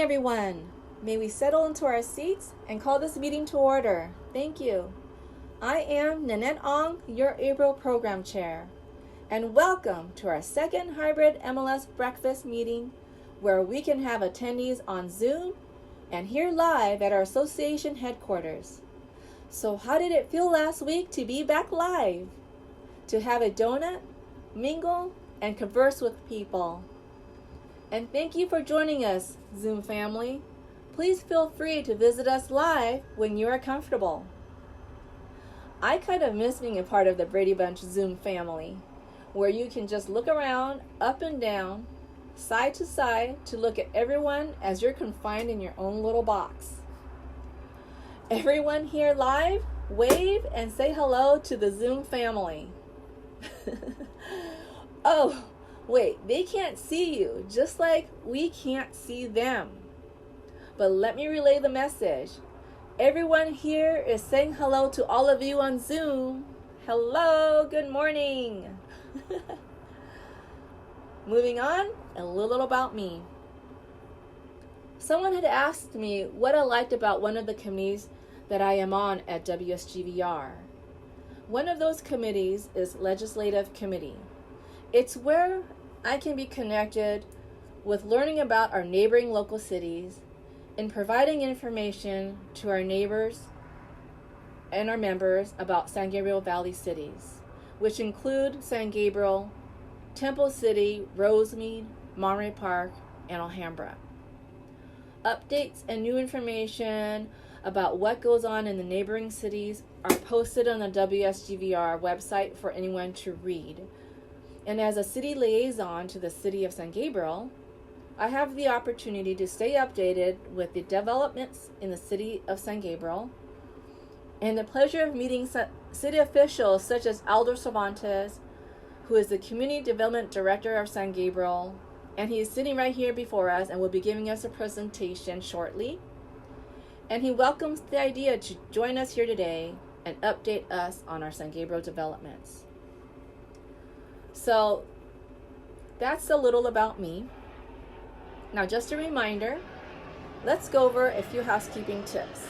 everyone. May we settle into our seats and call this meeting to order. Thank you. I am Nanette Ong, your April Program Chair, and welcome to our second hybrid MLS breakfast meeting where we can have attendees on Zoom and here live at our association headquarters. So how did it feel last week to be back live? To have a donut, mingle, and converse with people. And thank you for joining us, Zoom family. Please feel free to visit us live when you are comfortable. I kind of miss being a part of the Brady Bunch Zoom family, where you can just look around, up and down, side to side, to look at everyone as you're confined in your own little box. Everyone here live, wave and say hello to the Zoom family. Oh, wait, they can't see you, just like we can't see them. But let me relay the message. Everyone here is saying hello to all of you on Zoom. Hello, good morning. Moving on, a little about me. Someone had asked me what I liked about one of the committees that I am on at WSGVR. One of those committees is Legislative Committee. It's where I can be connected with learning about our neighboring local cities and providing information to our neighbors and our members about San Gabriel Valley cities, which include San Gabriel, Temple City, Rosemead, Monterey Park, and Alhambra. Updates and new information about what goes on in the neighboring cities are posted on the WSGVR website for anyone to read. And as a city liaison to the city of San Gabriel, I have the opportunity to stay updated with the developments in the city of San Gabriel and the pleasure of meeting city officials such as Aldo Cervantes, who is the Community Development Director of San Gabriel, and he is sitting right here before us and will be giving us a presentation shortly. And he welcomes the idea to join us here today and update us on our San Gabriel developments. So that's a little about me. Now just a reminder, let's go over a few housekeeping tips.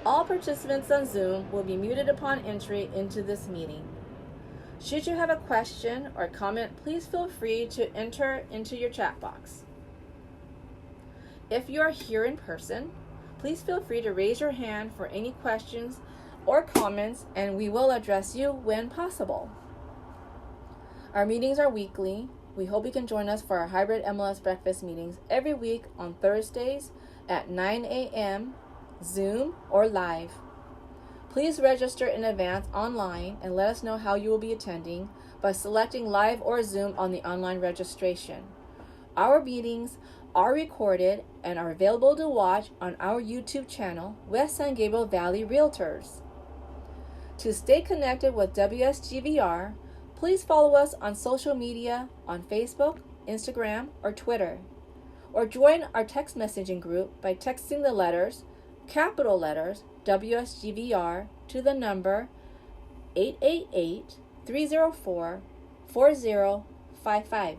All participants on Zoom will be muted upon entry into this meeting. Should you have a question or comment, please feel free to enter into your chat box. If you are here in person, please feel free to raise your hand for any questions or comments, and we will address you when possible. Our meetings are weekly. We hope you can join us for our hybrid MLS breakfast meetings every week on Thursdays at 9 a.m., Zoom or live. Please register in advance online and let us know how you will be attending by selecting live or Zoom on the online registration. Our meetings are recorded and are available to watch on our YouTube channel, West San Gabriel Valley Realtors. To stay connected with WSGVR, please follow us on social media on Facebook, Instagram, or Twitter. Or join our text messaging group by texting the letters, capital letters, WSGVR to the number 888-304-4055.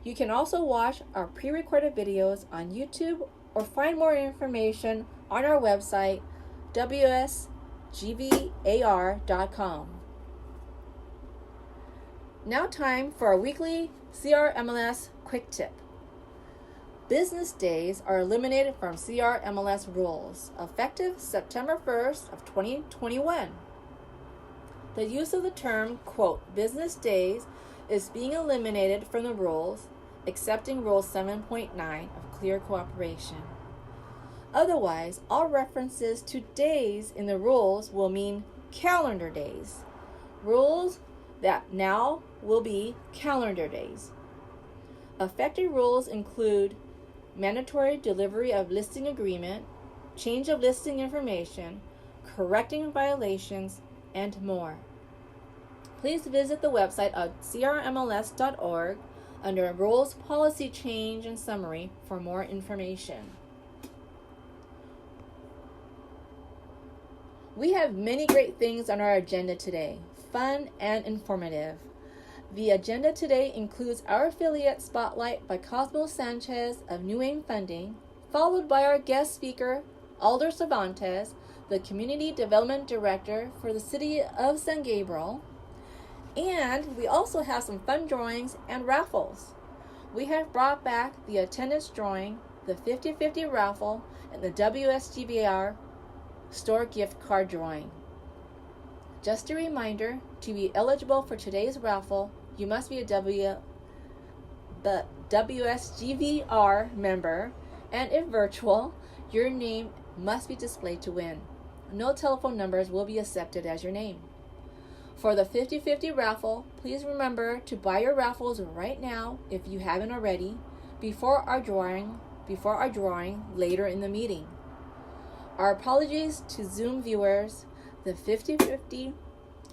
You can also watch our pre-recorded videos on YouTube or find more information on our website, wsgvar.com. Now time for our weekly CRMLS quick tip. Business days are eliminated from CRMLS rules, effective September 1st of 2021. The use of the term, quote, business days is being eliminated from the rules, excepting Rule 7.9 of Clear Cooperation. Otherwise, all references to days in the rules will mean calendar days. Rules that now will be calendar days. Affected rules include mandatory delivery of listing agreement, change of listing information, correcting violations, and more. Please visit the website at crmls.org under Rules, Policy Change, and Summary for more information. We have many great things on our agenda today, fun and informative. The agenda today includes our affiliate spotlight by Cosmo Sanchez of New Aim Funding, followed by our guest speaker, Aldo Cervantes, the Community Development Director for the City of San Gabriel. And we also have some fun drawings and raffles. We have brought back the attendance drawing, the 50/50 raffle, and the WSGBR store gift card drawing. Just a reminder, to be eligible for today's raffle, you must be a WSGVR member, and if virtual, your name must be displayed to win. No telephone numbers will be accepted as your name. For the 50/50 raffle, please remember to buy your raffles right now if you haven't already, before our drawing later in the meeting. Our apologies to Zoom viewers. The 50/50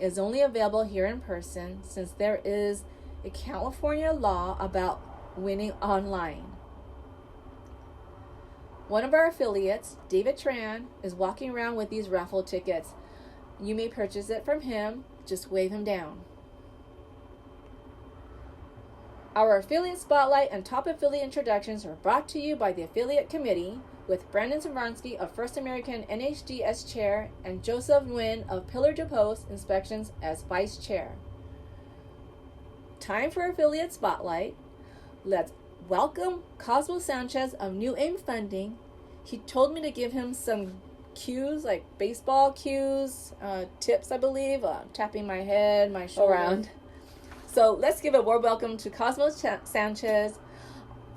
is only available here in person since there is a California law about winning online. One of our affiliates, David Tran, is walking around with these raffle tickets. You may purchase it from him. Just wave him down. Our affiliate spotlight and top affiliate introductions are brought to you by the affiliate committee, with Brandon Cervantes of First American NHD as chair and Joseph Nguyen of Pillar to Post Inspections as vice chair. Time for affiliate spotlight. Let's welcome Cosmo Sanchez of New Aim Funding. He told me to give him some cues, like baseball cues, tips, I believe, tapping my head, my shoulder. Around. So let's give a warm welcome to Cosmo Sanchez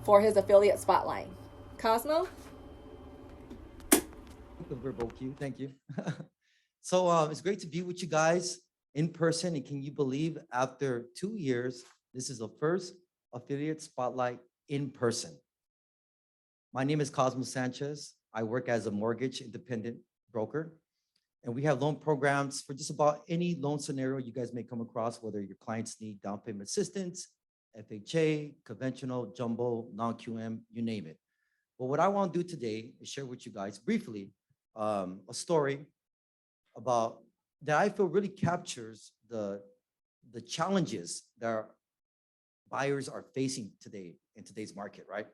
for his affiliate spotlight. Cosmo? The verbal cue, thank you. So it's great to be with you guys in person. And can you believe after 2 years, this is the first affiliate spotlight in person. My name is Cosmo Sanchez. I work as a mortgage independent broker, and we have loan programs for just about any loan scenario you guys may come across, whether your clients need down payment assistance, FHA, conventional, jumbo, non-QM, you name it. But what I want to do today is share with you guys briefly a story about that I feel really captures the challenges that our buyers are facing today in today's market, right?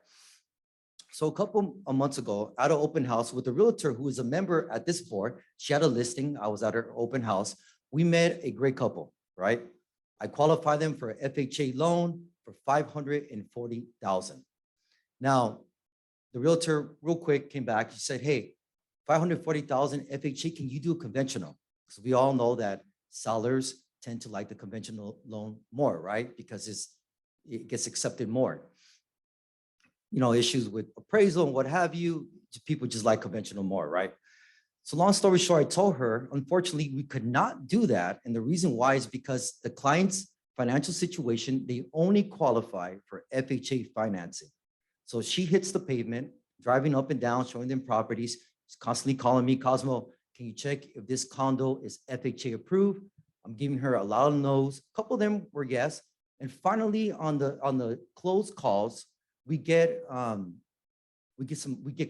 So a couple of months ago, at an open house with a realtor who is a member at this board, she had a listing. I was at her open house. We met a great couple, right? I qualified them for an FHA loan for $540,000. Now, the realtor real quick came back. She said, hey, $540,000 FHA, can you do a conventional? Because we all know that sellers tend to like the conventional loan more, right? Because it gets accepted more. You know, issues with appraisal and what have you, people just like conventional more, right? So long story short, I told her, unfortunately, we could not do that. And the reason why is because the client's financial situation, they only qualify for FHA financing. So she hits the pavement, driving up and down, showing them properties. She's constantly calling me, Cosmo, can you check if this condo is FHA approved? I'm giving her a lot of no's. A couple of them were yes. And finally, on the closed calls, we get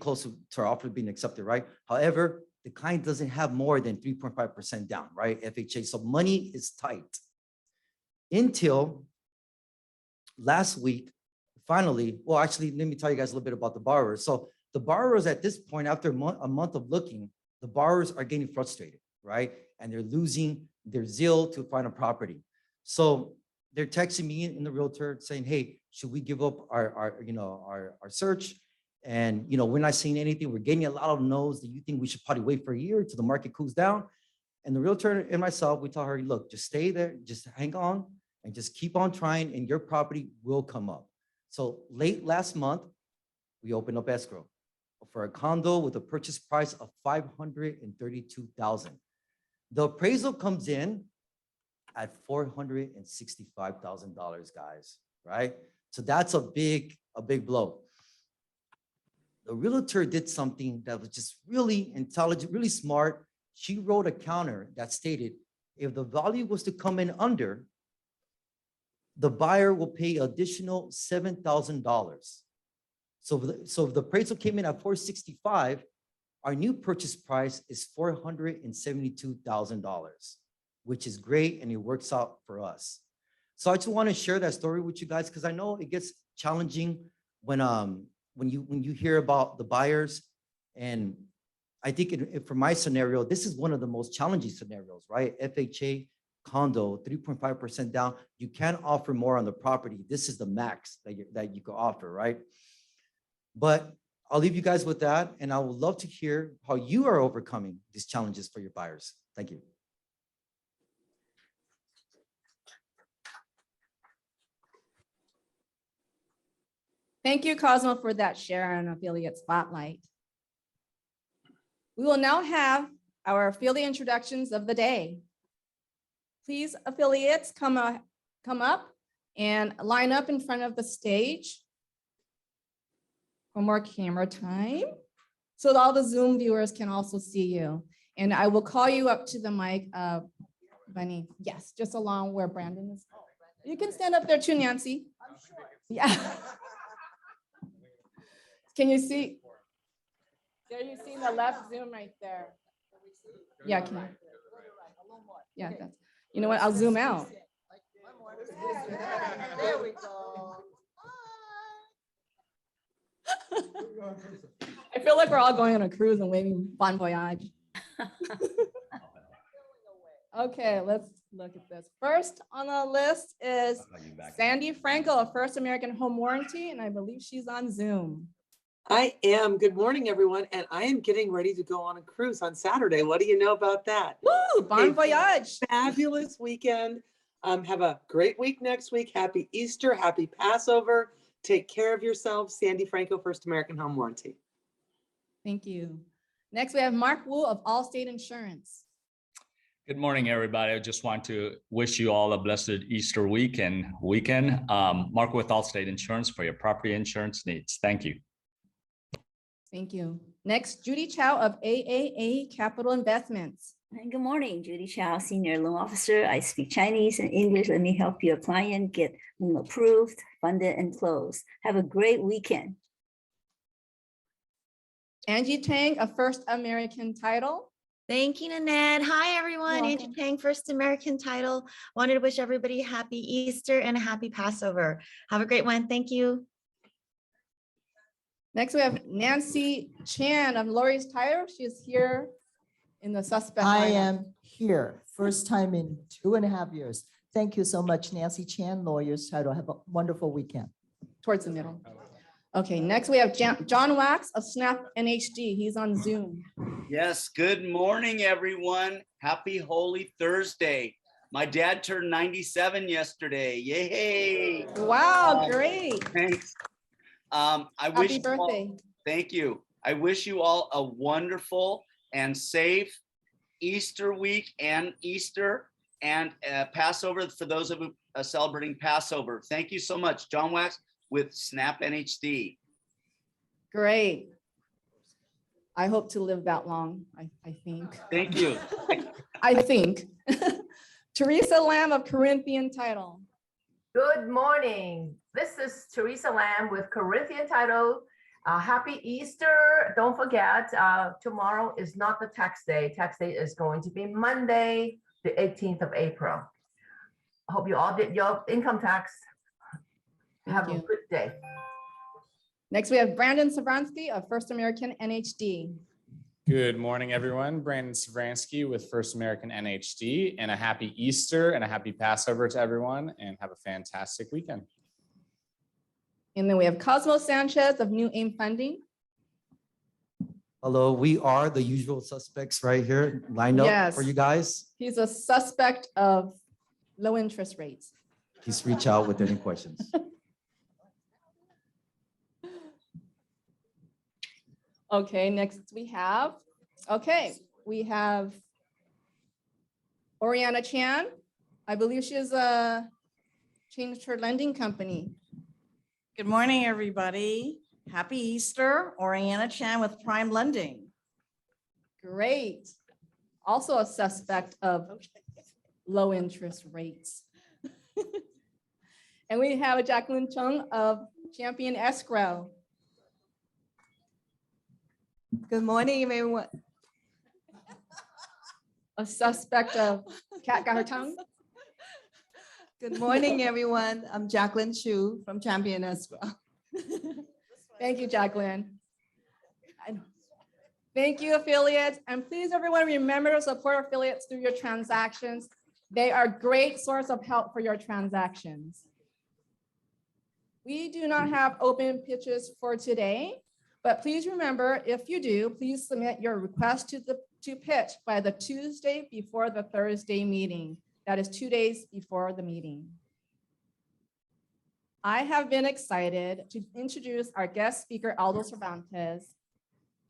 close to our offer being accepted, right? However, the client doesn't have more than 3.5% down, right? FHA, so money is tight. Until last week, finally, well, actually, let me tell you guys a little bit about the borrowers. So the borrowers at this point, after a month of looking, the borrowers are getting frustrated, right? And they're losing their zeal to find a property. So they're texting me and the realtor saying, hey, should we give up our search? And, we're not seeing anything. We're getting a lot of no's. Do you think we should probably wait for a year till the market cools down? And the realtor and myself, we tell her, look, just stay there, just hang on and just keep on trying and your property will come up. So late last month, we opened up escrow for a condo with a purchase price of $532,000. The appraisal comes in at $465,000, guys, right? So that's a big blow. The realtor did something that was just really intelligent, really smart. She wrote a counter that stated, if the value was to come in under, the buyer will pay additional $7,000. So if the appraisal came in at $465,000, our new purchase price is $472,000, which is great, and it works out for us. So I just want to share that story with you guys because I know it gets challenging when when you hear about the buyers, and I think for my scenario, this is one of the most challenging scenarios, right? FHA condo, 3.5% down. You can't offer more on the property. This is the max that you could offer, right? But I'll leave you guys with that, and I would love to hear how you are overcoming these challenges for your buyers. Thank you. Thank you, Cosmo, for that share on affiliate spotlight. We will now have our affiliate introductions of the day. Please, affiliates, come up and line up in front of the stage for more camera time, so that all the Zoom viewers can also see you. And I will call you up to the mic, Bunny. Yes, just along where Brandon is. You can stand up there too, Nancy. Yeah. Can you see? There you see the left Zoom right there. Yeah, can you? Yeah, that's, you know what? I'll zoom out. There we go. I feel like we're all going on a cruise and waving bon voyage. Okay, let's look at this. First on the list is Sandy Franco of First American Home Warranty, and I believe she's on Zoom. I am. Good morning, everyone. And I am getting ready to go on a cruise on Saturday. What do you know about that? Woo, bon voyage. Fabulous weekend. Have a great week next week. Happy Easter. Happy Passover. Take care of yourselves. Sandy Franco, First American Home Warranty. Thank you. Next, we have Mark Wu of Allstate Insurance. Good morning, everybody. I just want to wish you all a blessed Easter weekend. Mark with Allstate Insurance for your property insurance needs. Thank you. Thank you. Next, Judy Chow of AAA Capital Investments. Good morning, Judy Chow, Senior Loan Officer. I speak Chinese and English. Let me help your client get loan approved, funded, and closed. Have a great weekend. Angie Tang of First American Title. Thank you, Nanette. Hi, everyone. You're Angie welcome. Tang, First American Title. Wanted to wish everybody a happy Easter and a happy Passover. Have a great one. Thank you. Next, we have Nancy Chan of Lori's Title. She is here in the suspect I lineup. am here, first time in 2.5 years. Thank you so much, Nancy Chan, Lawyers Title. Have a wonderful weekend. Towards the middle. Okay, next we have John Wax of Snap NHD. He's on Zoom. Yes, good morning, everyone. Happy Holy Thursday. My dad turned 97 yesterday. Yay! Wow, great. Thanks. Happy birthday. Thank you. I wish you all a wonderful and safe Easter week and Easter and Passover for those of you celebrating Passover. Thank you so much. John Wax with Snap NHD. Great. I hope to live that long, I think. Thank you. I think. Teresa Lamb of Corinthian Title. Good morning. This is Teresa Lamb with Corinthian Title. Happy Easter. Don't forget, tomorrow is not the tax day. Tax day is going to be Monday, the 18th of April. I hope you all did your income tax. Have a good day. Next, we have Brandon Cervantes of First American NHD. Good morning, everyone. Brandon Savransky with First American NHD, and a happy Easter and a happy Passover to everyone, and have a fantastic weekend. And then we have Cosmo Sanchez of New Aim Funding. Hello, we are the usual suspects right here, lined up for you guys. He's a suspect of low interest rates. Please reach out with any questions. Okay, next we have Oriana Chan. I believe she has changed her lending company. Good morning, everybody. Happy Easter. Oriana Chan with Prime Lending. Great. Also a suspect of low interest rates. And we have Jacqueline Chung of Champion Escrow. Good morning, everyone. A suspect of cat got her tongue. Good morning, everyone. I'm Jacqueline Chu from Champion Escrow. Thank you, Jacqueline. Thank you, affiliates. And please, everyone, remember to support affiliates through your transactions. They are a great source of help for your transactions. We do not have open pitches for today, but please remember, if you do, please submit your request to pitch by the Tuesday before the Thursday meeting. That is 2 days before the meeting. I have been excited to introduce our guest speaker, Aldo Cervantes,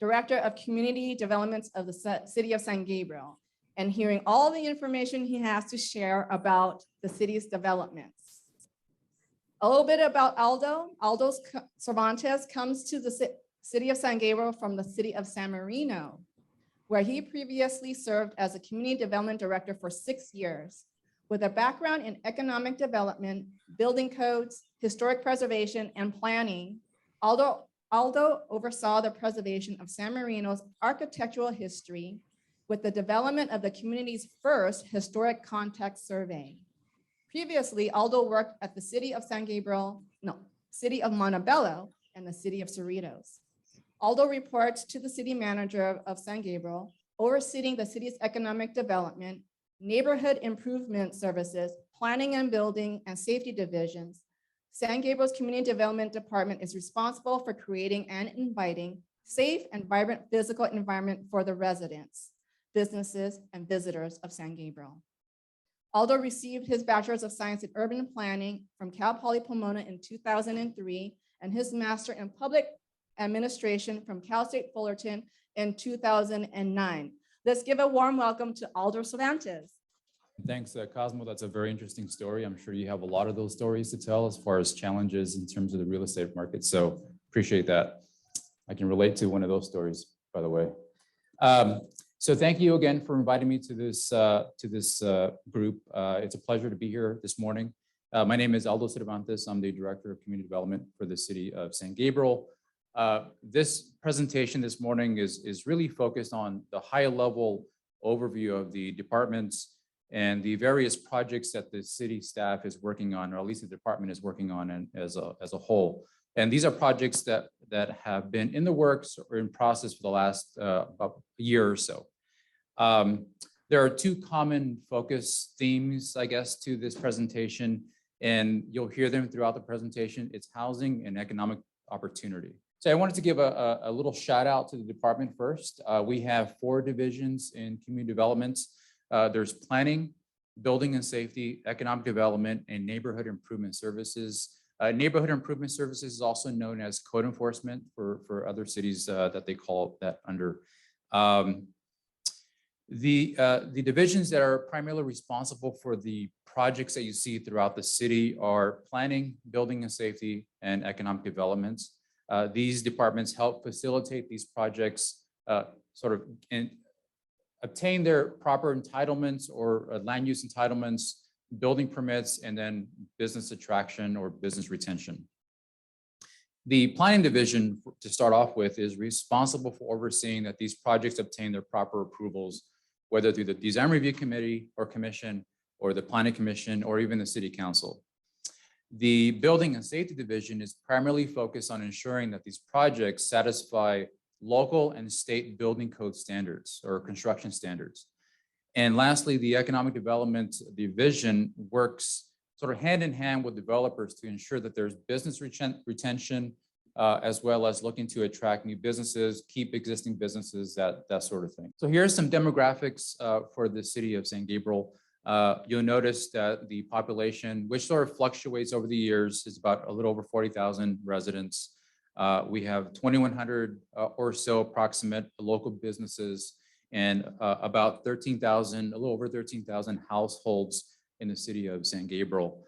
Director of Community Development of the City of San Gabriel, and hearing all the information he has to share about the city's developments. A little bit about Aldo. Aldo Cervantes comes to the City of San Gabriel from the city of San Marino, where he previously served as a Community Development Director for 6 years. With a background in economic development, building codes, historic preservation, and planning, Aldo oversaw the preservation of San Marino's architectural history with the development of the community's first historic context survey. Previously, Aldo worked at the city of city of Montebello and the city of Cerritos. Aldo reports to the city manager of San Gabriel, overseeing the city's economic development, neighborhood improvement services, planning and building, and safety divisions. San Gabriel's Community Development Department is responsible for creating and inviting safe and vibrant physical environment for the residents, businesses, and visitors of San Gabriel. Aldo received his Bachelor's of Science in Urban Planning from Cal Poly Pomona in 2003 and his Master in Public Administration from Cal State Fullerton in 2009. Let's give a warm welcome to Aldo Cervantes. Thanks, Cosmo. That's a very interesting story. I'm sure you have a lot of those stories to tell as far as challenges in terms of the real estate market. So appreciate that. I can relate to one of those stories, by the way. So thank you again for inviting me to this group. It's a pleasure to be here this morning. My name is Aldo Cervantes. I'm the Director of Community Development for the City of San Gabriel. This presentation this morning is really focused on the high level overview of the departments and the various projects that the city staff is working on, or at least the department is working on as a whole. And these are projects that have been in the works or in process for the last about a year or so. There are two common focus themes, I guess, to this presentation, and you'll hear them throughout the presentation. It's housing and economic opportunity. So I wanted to give a little shout out to the department first. We have 4 divisions in community development. There's planning, building and safety, economic development, and neighborhood improvement services. Neighborhood improvement services is also known as code enforcement for other cities that they call that under. The divisions that are primarily responsible for the projects that you see throughout the city are planning, building and safety, and economic development. These departments help facilitate these projects obtain their proper entitlements or land use entitlements, building permits, and then business attraction or business retention. The planning division, to start off with, is responsible for overseeing that these projects obtain their proper approvals, whether through the design review committee or commission, or the planning commission, or even the city council. The building and safety division is primarily focused on ensuring that these projects satisfy local and state building code standards or construction standards. And lastly, the economic development division works sort of hand in hand with developers to ensure that there's business retention, as well as looking to attract new businesses, keep existing businesses, that sort of thing. So here's some demographics for the city of San Gabriel. You'll notice that the population, which sort of fluctuates over the years, is about a little over 40,000 residents. We have 2,100 or so approximate local businesses and about 13,000, a little over 13,000 households in the city of San Gabriel.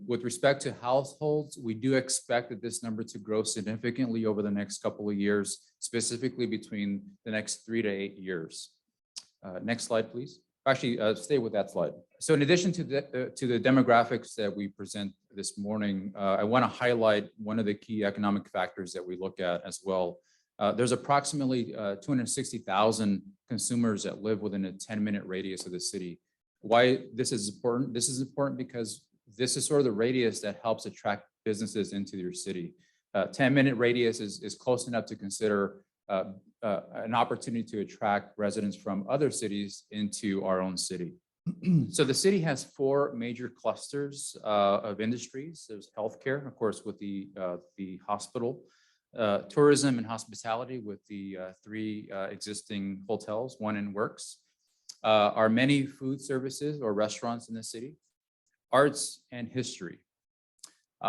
With respect to households, we do expect that this number to grow significantly over the next couple of years, specifically between the next 3 to 8 years. Next slide, please. Actually, stay with that slide. So in addition to the demographics that we present this morning, I want to highlight one of the key economic factors that we look at as well. There's approximately 260,000 consumers that live within a 10-minute radius of the city. Why this is important? This is important because this is sort of the radius that helps attract businesses into your city. 10-minute radius is close enough to consider an opportunity to attract residents from other cities into our own city. So the city has 4 major clusters of industries. There's healthcare, of course, with the hospital, tourism and hospitality with the 3 existing hotels, 1 in works, our many food services or restaurants in the city, arts and history.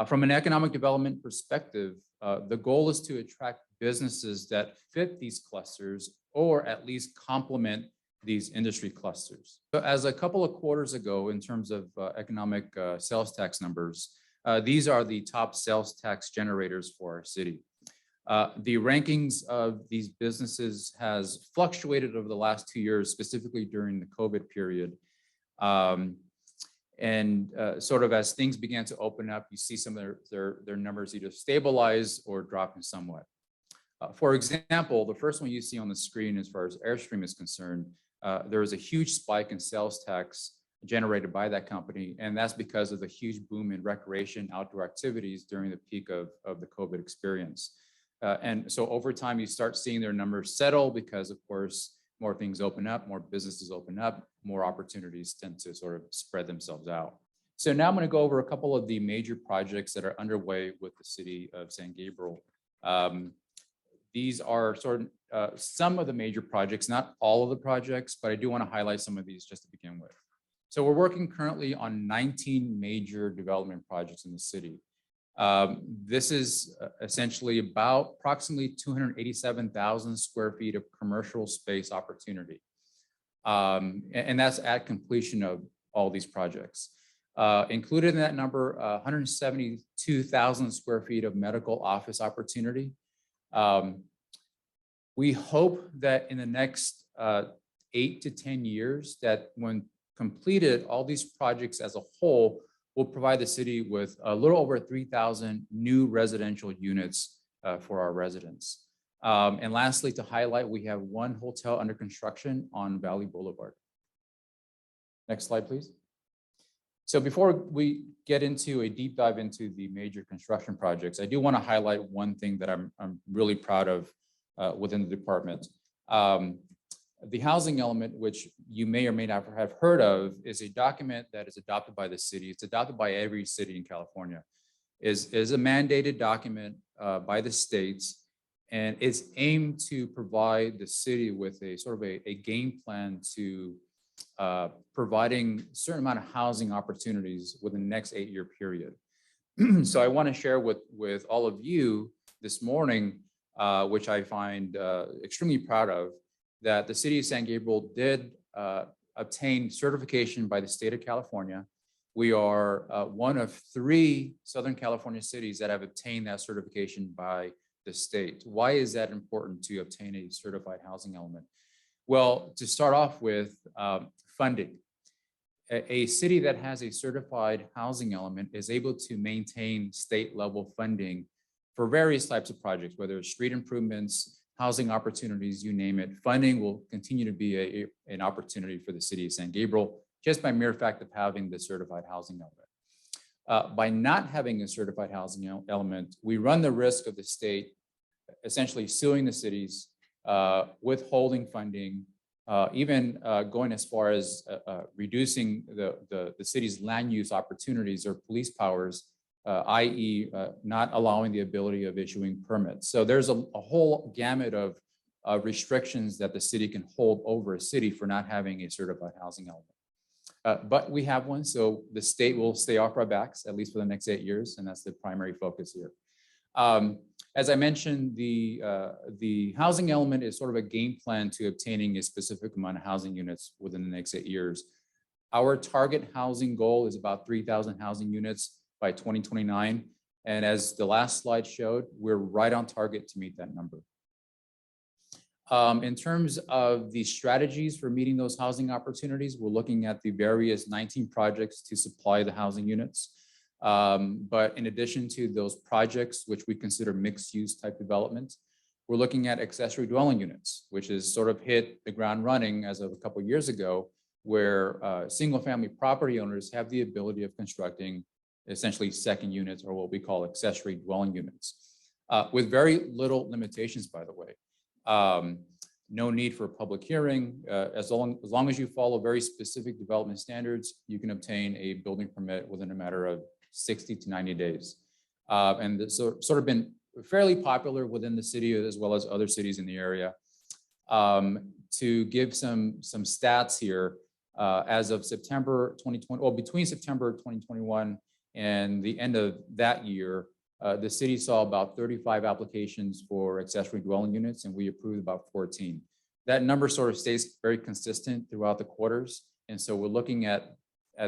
From an economic development perspective, the goal is to attract businesses that fit these clusters or at least complement these industry clusters. So as a couple of quarters ago, in terms of economic sales tax numbers, these are the top sales tax generators for our city. The rankings of these businesses has fluctuated over the last 2 years, specifically during the COVID period. Sort of as things began to open up, you see some of their numbers either stabilize or dropping somewhat. For example, the first one you see on the screen as far as Airstream is concerned, there was a huge spike in sales tax generated by that company, and that's because of the huge boom in recreation outdoor activities during the peak of the COVID experience. And so over time, you start seeing their numbers settle because, of course, more things open up, more businesses open up, more opportunities tend to sort of spread themselves out. So now I'm going to go over a couple of the major projects that are underway with the city of San Gabriel. These are sort of some of the major projects, not all of the projects, but I do want to highlight some of these just to begin with. So we're working currently on 19 major development projects in the city. This is essentially about approximately 287,000 square feet of commercial space opportunity. And that's at completion of all these projects. Included in that number, 172,000 square feet of medical office opportunity. We hope that in the next 8 to 10 years, that when completed, all these projects as a whole will provide the city with a little over 3,000 new residential units for our residents. And lastly, to highlight, we have 1 hotel under construction on Valley Boulevard. Next slide, please. So before we get into a deep dive into the major construction projects, I do want to highlight one thing that I'm really proud of within the department. The housing element, which you may or may not have heard of, is a document that is adopted by the city. It's adopted by every city in California. Is a mandated document by the states, and it's aimed to provide the city with a sort of a game plan to providing a certain amount of housing opportunities within the next 8-year period. So I want to share with all of you this morning, which I find extremely proud of, that the city of San Gabriel did obtain certification by the state of California. We are one of 3 Southern California cities that have obtained that certification by the state. Why is that important to obtain a certified housing element? Well, to start off with, funding. A city that has a certified housing element is able to maintain state level funding for various types of projects, whether it's street improvements, housing opportunities, you name it. Funding will continue to be an opportunity for the city of San Gabriel, just by mere fact of having the certified housing element. By not having a certified housing element, we run the risk of the state essentially suing the cities, withholding funding, even going as far as reducing the city's land use opportunities or police powers, i.e. Not allowing the ability of issuing permits. So there's a whole gamut of restrictions that the city can hold over a city for not having a certified housing element. But we have one, so the state will stay off our backs, at least for the next 8 years, and that's the primary focus here. As I mentioned, the housing element is sort of a game plan to obtaining a specific amount of housing units within the next 8 years. Our target housing goal is about 3,000 housing units by 2029. And as the last slide showed, we're right on target to meet that number. In terms of the strategies for meeting those housing opportunities, we're looking at the various 19 projects to supply the housing units. But in addition to those projects, which we consider mixed use type development, we're looking at accessory dwelling units, which is sort of hit the ground running as of a couple of years ago, where single family property owners have the ability of constructing essentially second units, or what we call accessory dwelling units. with very little limitations, by the way. No need for a public hearing. As long as you follow very specific development standards, you can obtain a building permit within a matter of 60 to 90 days. And this sort of been fairly popular within the city as well as other cities in the area. To give some stats here, as of September 2020, well, between September 2021 and the end of that year, the city saw about 35 applications for accessory dwelling units, and we approved about 14. That number sort of stays very consistent throughout the quarters. And so we're looking at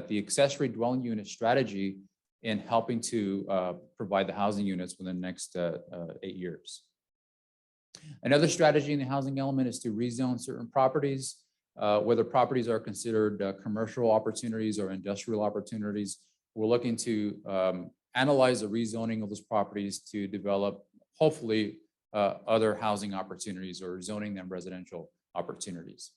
the accessory dwelling unit strategy in helping to provide the housing units within the next 8 years. Another strategy in the housing element is to rezone certain properties, whether properties are considered commercial opportunities or industrial opportunities. We're looking to analyze the rezoning of those properties to develop, hopefully, other housing opportunities or zoning them residential opportunities.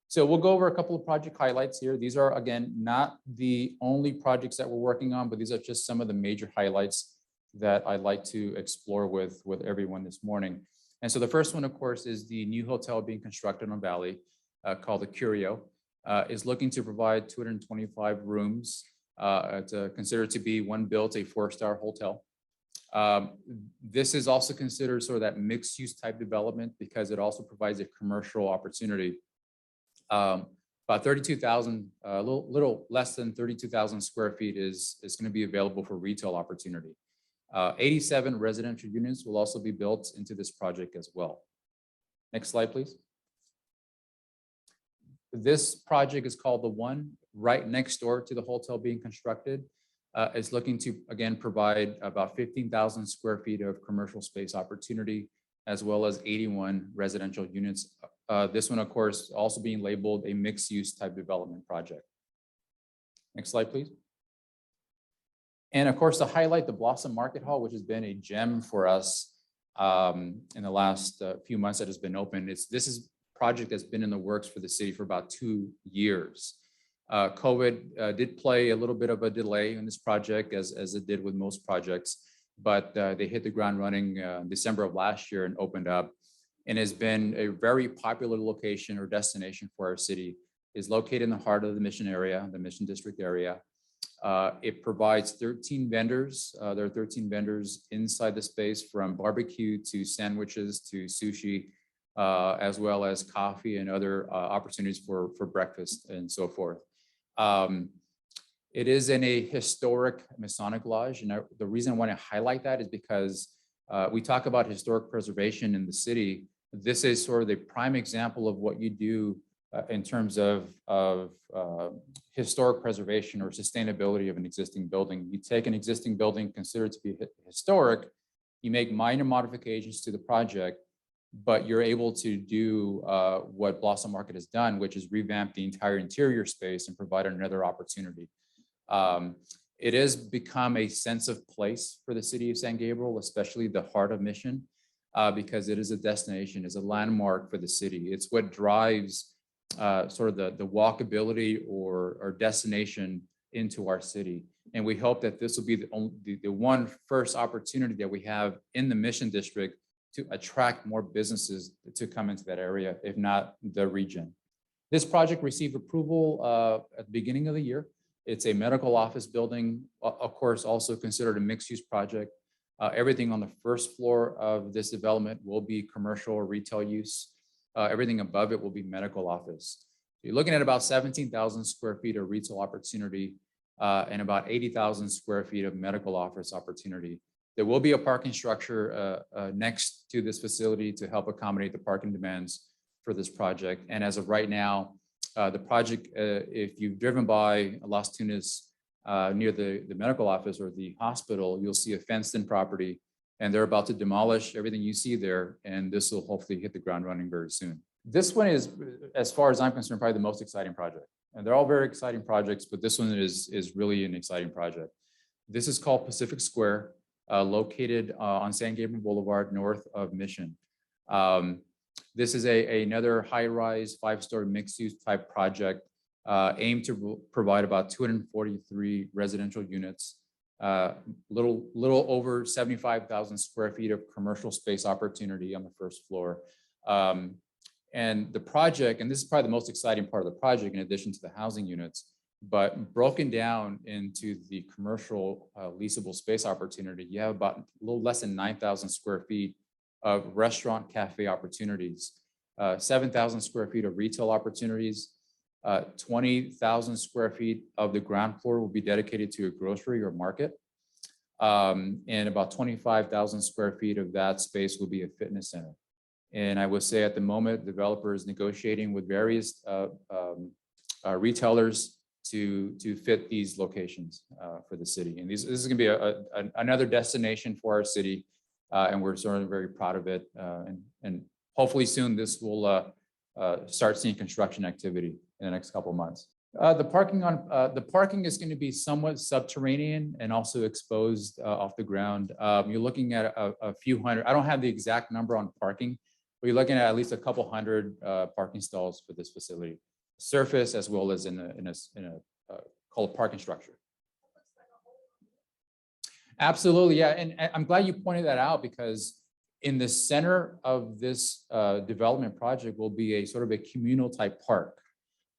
So we'll go over a couple of project highlights here. These are, again, not the only projects that we're working on, but these are just some of the major highlights that I'd like to explore with everyone this morning. And so the first one, of course, is the new hotel being constructed on Valley called the Curio. Is looking to provide 225 rooms. It's considered to be one built a 4-star hotel. This is also considered sort of that mixed use type development because it also provides a commercial opportunity. About 32,000, a little less than 32,000 square feet is going to be available for retail opportunity. 87 residential units will also be built into this project as well. Next slide, please. This project is called The One, right next door to the hotel being constructed. It's looking to, again, provide about 15,000 square feet of commercial space opportunity, as well as 81 residential units. This one, of course, also being labeled a mixed-use type development project. Next slide, please. And of course, to highlight the Blossom Market Hall, which has been a gem for us in the last few months that has been open. This is a project that's been in the works for the city for about 2 years. COVID did play a little bit of a delay in this project, as it did with most projects, but they hit the ground running December of last year and opened up, and has been a very popular location or destination for our city. Is located in the heart of the Mission area, the Mission District area. It provides 13 vendors. There are 13 vendors inside the space, from barbecue to sandwiches to sushi, as well as coffee and other opportunities for breakfast and so forth. It is in a historic Masonic lodge. And the reason I want to highlight that is because we talk about historic preservation in the city. This is sort of the prime example of what you do in terms of historic preservation or sustainability of an existing building. You take an existing building considered to be historic, you make minor modifications to the project, but you're able to do what Blossom Market has done, which is revamp the entire interior space and provide another opportunity. It has become a sense of place for the city of San Gabriel, especially the heart of Mission, because it is a destination, is a landmark for the city. It's what drives sort of the walkability or destination into our city. And we hope that this will be the one first opportunity that we have in the Mission District to attract more businesses to come into that area, if not the region. This project received approval at the beginning of the year. It's a medical office building, of course, also considered a mixed-use project. Everything on the first floor of this development will be commercial or retail use. Everything above it will be medical office. You're looking at about 17,000 square feet of retail opportunity and about 80,000 square feet of medical office opportunity. There will be a parking structure next to this facility to help accommodate the parking demands for this project. And as of right now, the project, if you've driven by Las Tunas near the medical office or the hospital, you'll see a fenced-in property, and they're about to demolish everything you see there, and this will hopefully hit the ground running very soon. This one is, as far as I'm concerned, probably the most exciting project. And they're all very exciting projects, but this one is really an exciting project. This is called Pacific Square, located on San Gabriel Boulevard, north of Mission. This is another high-rise, 5-story mixed-use type project aimed to provide about 243 residential units. little over 75,000 square feet of commercial space opportunity on the first floor. And the project, and this is probably the most exciting part of the project in addition to the housing units, but broken down into the commercial leasable space opportunity, you have about a little less than 9,000 square feet of restaurant cafe opportunities, 7,000 square feet of retail opportunities, 20,000 square feet of the ground floor will be dedicated to a grocery or market. And about 25,000 square feet of that space will be a fitness center. And I would say at the moment, developer is negotiating with various retailers to fit these locations for the city. And this is going to be another destination for our city, and we're certainly very proud of it. And hopefully soon this will start seeing construction activity in the next couple of months. The parking is going to be somewhat subterranean and also exposed off the ground. You're looking at a few hundred. I don't have the exact number on parking, but you're looking at least a couple hundred parking stalls for this facility, surface as well as in a called parking structure. Absolutely, yeah, and I'm glad you pointed that out, because in the center of this development project will be a sort of a communal type park.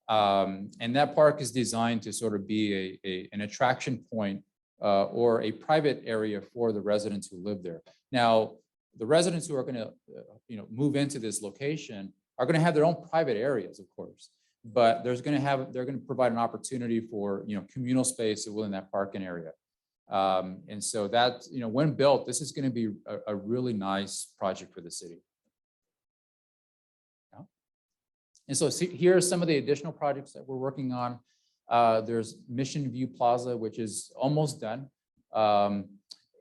And that park is designed to sort of be an attraction point or a private area for the residents who live there. Now, the residents who are going to move into this location are going to have their own private areas, of course, but they're going to provide an opportunity for communal space within that parking area. And so that, when built, this is going to be a really nice project for the city. Yeah. And so here are some of the additional projects that we're working on. There's Mission View Plaza, which is almost done.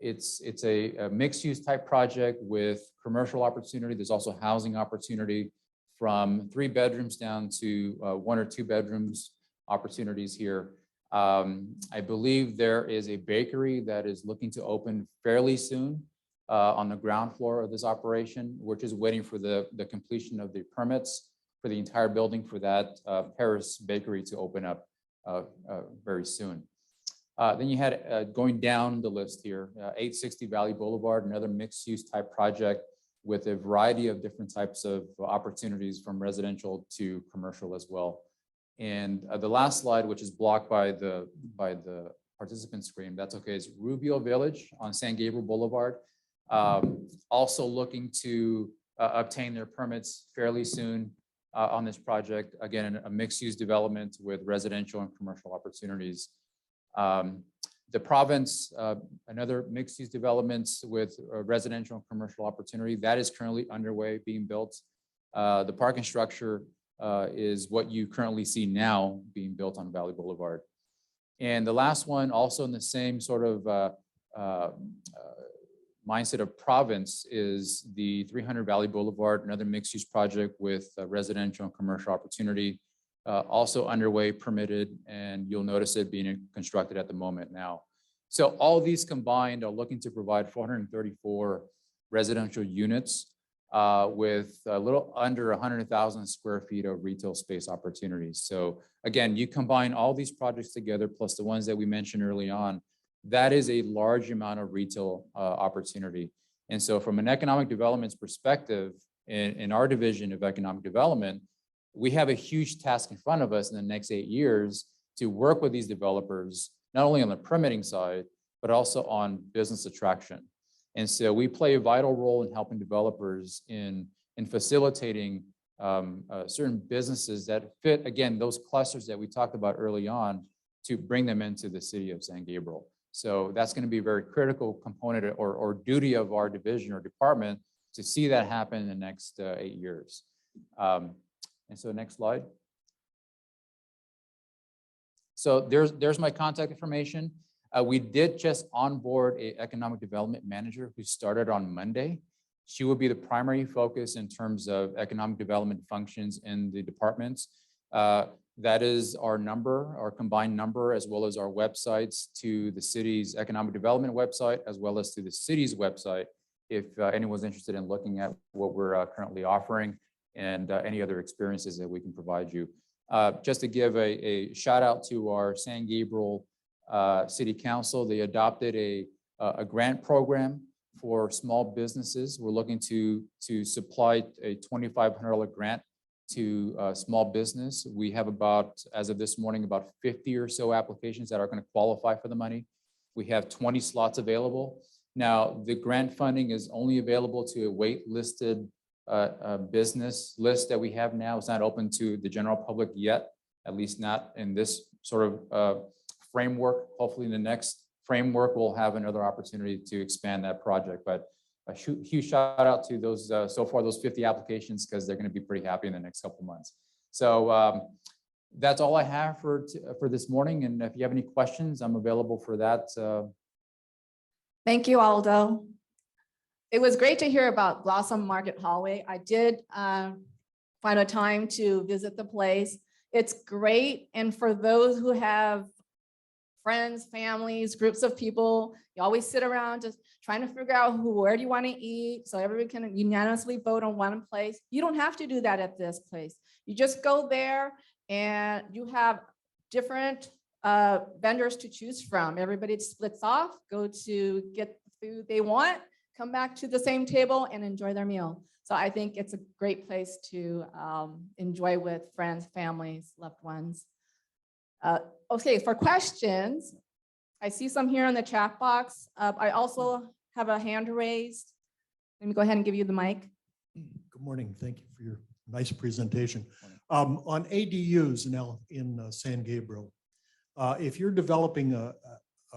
It's a mixed-use type project with commercial opportunity. There's also housing opportunity from 3 bedrooms down to 1 or 2 bedrooms opportunities here. I believe there is a bakery that is looking to open fairly soon on the ground floor of this operation. We're just waiting for the completion of the permits for the entire building for that Paris bakery to open up very soon. Then you had going down the list here, 860 Valley Boulevard, another mixed-use type project with a variety of different types of opportunities from residential to commercial as well. And the last slide, which is blocked by the participant screen, that's okay, is Rubio Village on San Gabriel Boulevard. Also looking to obtain their permits fairly soon on this project. Again, a mixed-use development with residential and commercial opportunities. The Province, another mixed-use developments with residential and commercial opportunity that is currently underway being built. The parking structure is what you currently see now being built on Valley Boulevard. And the last one, also in the same sort of mindset of Province, is the 300 Valley Boulevard, another mixed-use project with residential and commercial opportunity. Also underway, permitted, and you'll notice it being constructed at the moment now. So all these combined are looking to provide 434 residential units with a little under 100,000 square feet of retail space opportunities. So again, you combine all these projects together, plus the ones that we mentioned early on, that is a large amount of retail opportunity. And so from an economic development perspective, in our division of economic development, we have a huge task in front of us in the next 8 years to work with these developers, not only on the permitting side, but also on business attraction. And so we play a vital role in helping developers in facilitating certain businesses that fit, again, those clusters that we talked about early on, to bring them into the city of San Gabriel. So that's going to be a very critical component or duty of our division or department to see that happen in the next 8 years. And so next slide. So there's my contact information. We did just onboard an economic development manager who started on Monday. She will be the primary focus in terms of economic development functions in the departments. That is our number, our combined number, as well as our websites to the city's economic development website, as well as to the city's website, if anyone's interested in looking at what we're currently offering and any other experiences that we can provide you. Just to give a shout out to our San Gabriel City Council. They adopted a grant program for small businesses. We're looking to supply a $2,500 grant to small business. We have about, as of this morning, about 50 or so applications that are going to qualify for the money. We have 20 slots available. Now, the grant funding is only available to a wait-listed business list that we have now. It's not open to the general public yet, at least not in this sort of framework. Hopefully in the next framework, we'll have another opportunity to expand that project. But a huge shout out to those, so far, those 50 applications, because they're going to be pretty happy in the next couple of months. So that's all I have for this morning. And if you have any questions, I'm available for that. Thank you, Aldo. It was great to hear about Blossom Market Hallway. I did find a time to visit the place. It's great. And for those who have friends, families, groups of people, you always sit around just trying to figure out where do you want to eat so everybody can unanimously vote on one place. You don't have to do that at this place. You just go there and you have different vendors to choose from. Everybody splits off, go to get the food they want, come back to the same table and enjoy their meal. So I think it's a great place to enjoy with friends, families, loved ones. Okay, for questions, I see some here in the chat box. I also have a hand raised. Let me go ahead and give you the mic. Good morning. Thank you for your nice presentation. On ADUs now in San Gabriel, if you're developing a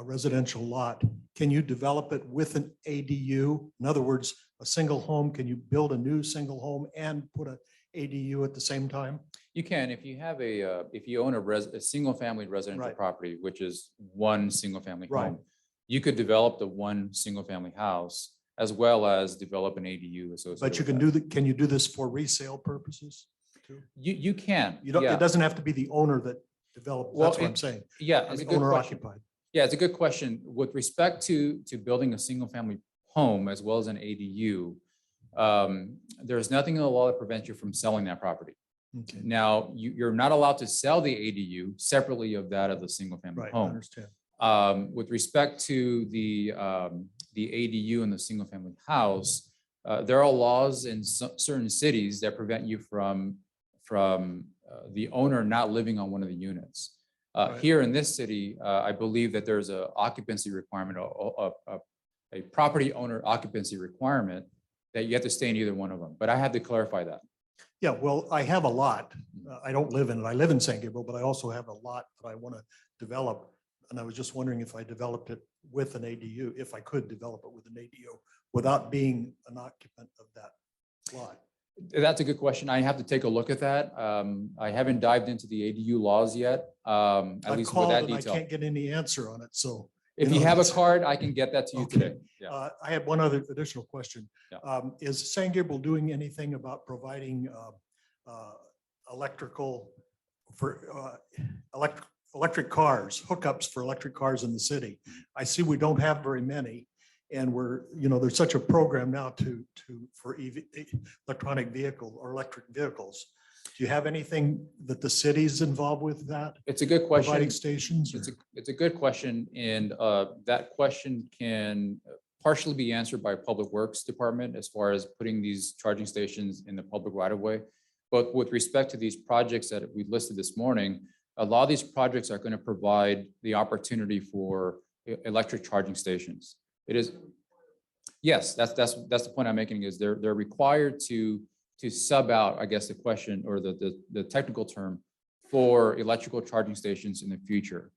residential lot, can you develop it with an ADU? In other words, a single home, can you build a new single home and put an ADU at the same time? You can, if you have if you own a single family residential property, which is one single family home, you could develop the one single family house as well as develop an ADU associated. But you can do that. Can you do this for resale purposes too? You can. You don't. Yeah. It doesn't have to be the owner that developed. Well, that's what I'm saying. Yeah, it's a good owner question. occupied. Yeah, it's a good question. With respect to building a single family home as well as an ADU, there's nothing in the law that prevents you from selling that property. Okay. Now, you're not allowed to sell the ADU separately of that of the single family home. I understand. With respect to the ADU and the single family house, there are laws in certain cities that prevent you from the owner not living on one of the units. Here in this city, I believe that there's an occupancy requirement, a property owner occupancy requirement that you have to stay in either one of them. But I have to clarify that. Yeah, well, I have a lot. I don't live in it. I live in San Gabriel, but I also have a lot that I want to develop. And I was just wondering if I developed it with an ADU, if I could develop it with an ADU without being an occupant of that lot. That's a good question. I have to take a look at that. I haven't dived into the ADU laws yet, at least with that detail. I can't get any answer on it. So if you have a card, I can get that to you today. Yeah. I have one other additional question. Yeah. Is San Gabriel doing anything about providing electrical for electric cars, hookups for electric cars in the city? I see we don't have very many. And there's such a program now for electronic vehicle or electric vehicles. Do you have anything that the city's involved with that? It's a good question. Providing stations? It's a good question. And that question can partially be answered by Public Works Department as far as putting these charging stations in the public right of way. But with respect to these projects that we listed this morning, a lot of these projects are going to provide the opportunity for electric charging stations. It is, yes, that's the point I'm making, is they're required to sub out, I guess, the question or the technical term for electrical charging stations in the future.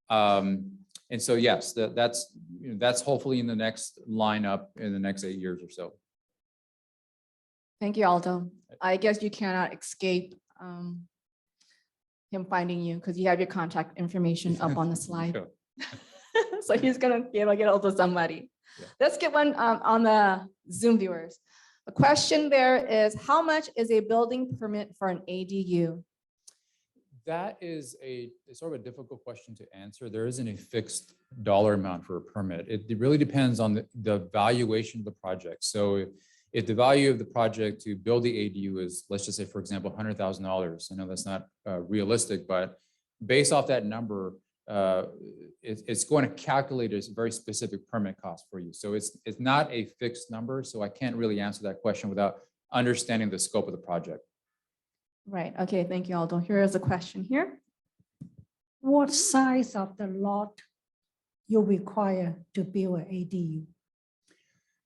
And so, yes, that's hopefully in the next lineup in the next 8 years or so. Thank you, Aldo. I guess you cannot escape him finding you because you have your contact information up on the slide. Sure. So he's gonna be able to get hold of somebody. Yeah. Let's get one on the Zoom viewers. The question there is, how much is a building permit for an ADU? That is a sort of a difficult question to answer. There isn't a fixed dollar amount for a permit. It really depends on the valuation of the project. So if the value of the project to build the ADU is, let's just say, for example, $100,000. I know that's not realistic, but based off that number, it's going to calculate a very specific permit cost for you. So it's not a fixed number. So I can't really answer that question without understanding the scope of the project. Right. Okay. Thank you, Aldo. Here is a question here. What size of the lot you require to build an ADU?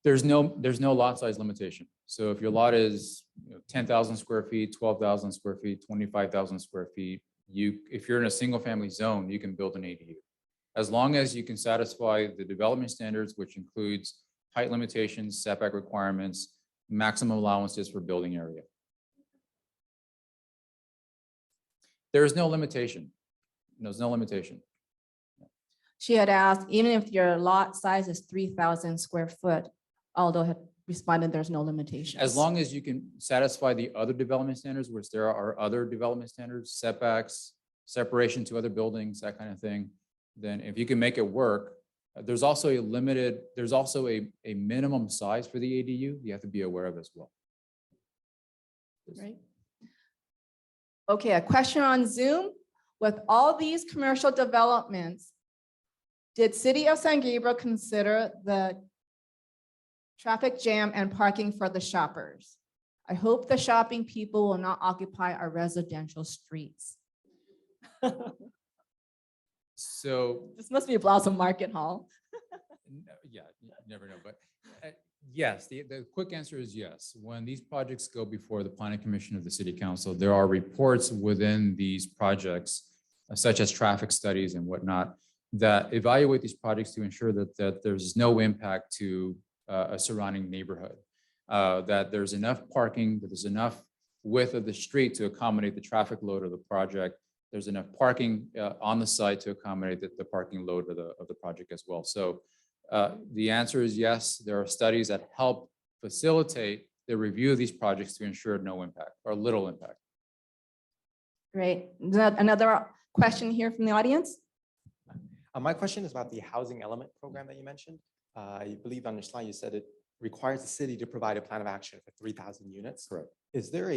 There's no lot size limitation. So if your lot is 10,000 square feet, 12,000 square feet, 25,000 square feet, if you're in a single family zone, you can build an ADU. As long as you can satisfy the development standards, which includes height limitations, setback requirements, maximum allowances for building area. There is no limitation. There's no limitation. She had asked, even if your lot size is 3,000 square foot, Aldo had responded, there's no limitation. As long as you can satisfy the other development standards, which there are other development standards, setbacks, separation to other buildings, that kind of thing, then if you can make it work, there's also a minimum size for the ADU you have to be aware of as well. Right. Okay, a question on Zoom. With all these commercial developments, did City of San Gabriel consider the traffic jam and parking for the shoppers? I hope the shopping people will not occupy our residential streets. So this must be a Blossom Market Hall. Yeah, you never know, but yes, the quick answer is yes. When these projects go before the Planning Commission of the City Council, there are reports within these projects, such as traffic studies and whatnot, that evaluate these projects to ensure that there's no impact to a surrounding neighborhood, that there's enough parking, that there's enough width of the street to accommodate the traffic load of the project. There's enough parking on the site to accommodate the parking load of the project as well. So the answer is yes. There are studies that help facilitate the review of these projects to ensure no impact or little impact. Great. Another question here from the audience? My question is about the housing element program that you mentioned. I believe on your slide you said it requires the city to provide a plan of action for 3,000 units. Correct. Is there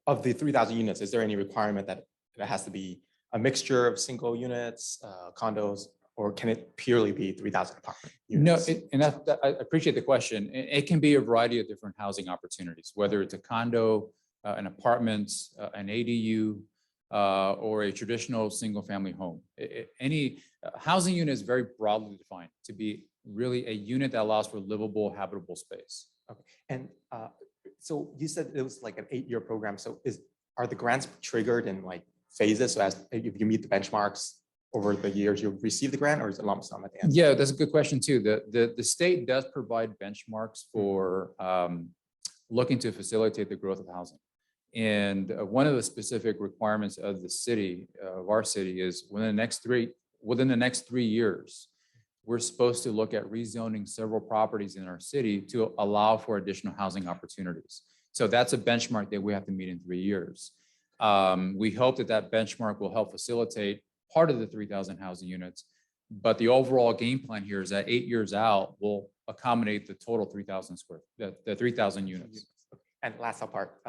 of the 3,000 units, is there any requirement that it has to be a mixture of single units, condos, or can it purely be 3,000 apartment units? No, I appreciate the question. It can be a variety of different housing opportunities, whether it's a condo, an apartment, an ADU, or a traditional single family home. Any housing unit is very broadly defined to be really a unit that allows for livable, habitable space. Okay. And so you said it was like an 8-year program. So are the grants triggered in like phases? So as if you meet the benchmarks over the years, you'll receive the grant, or is it lump sum at the end? Yeah, that's a good question too. The state does provide benchmarks for looking to facilitate the growth of housing. And one of the specific requirements of the city, of our city, is within the next 3 years, we're supposed to look at rezoning several properties in our city to allow for additional housing opportunities. So that's a benchmark that we have to meet in 3 years. We hope that benchmark will help facilitate part of the 3,000 housing units, but the overall game plan here is that 8 years out will accommodate the total 3,000 the 3,000 units. And last part,